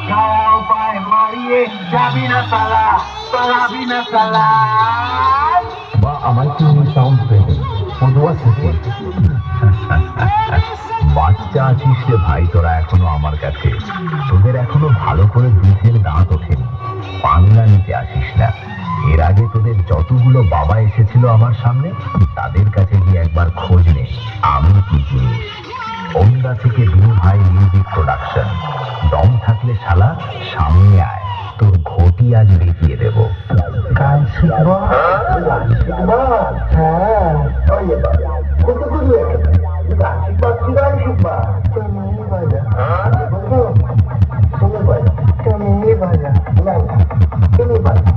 সারা উপায় মারিয়ে যাবি না সালা, পালাবি না সালা। বা আমার কি সাউন্ড পেয়ে পদুয়া থেকে বাচ্চা আছিস রে ভাই, তোরা এখনো আমার কাছে। তোদের এখনো ভালো করে দুধের দাঁত ওঠেনি, বাংলা নিতে আসিস না। এর আগে তোদের যতগুলো বাবা এসেছিল আমার সামনে, তাদের কাছে গিয়ে একবার খোঁজ নে আমি কি জিনিস। ওন্দা থেকে দুই ভাই মিউজিক প্রোডাকশন। দম থাকলে শালা সামনে আয়, তোর ঘটি আজ দেখিয়ে দেবো। গান শিখবো? হ্যাঁ, গান শিখবা? কি গান শিখবা? তুমি বাজা, তুমি বাজা, তুমি বাজা, তুমি বাজা।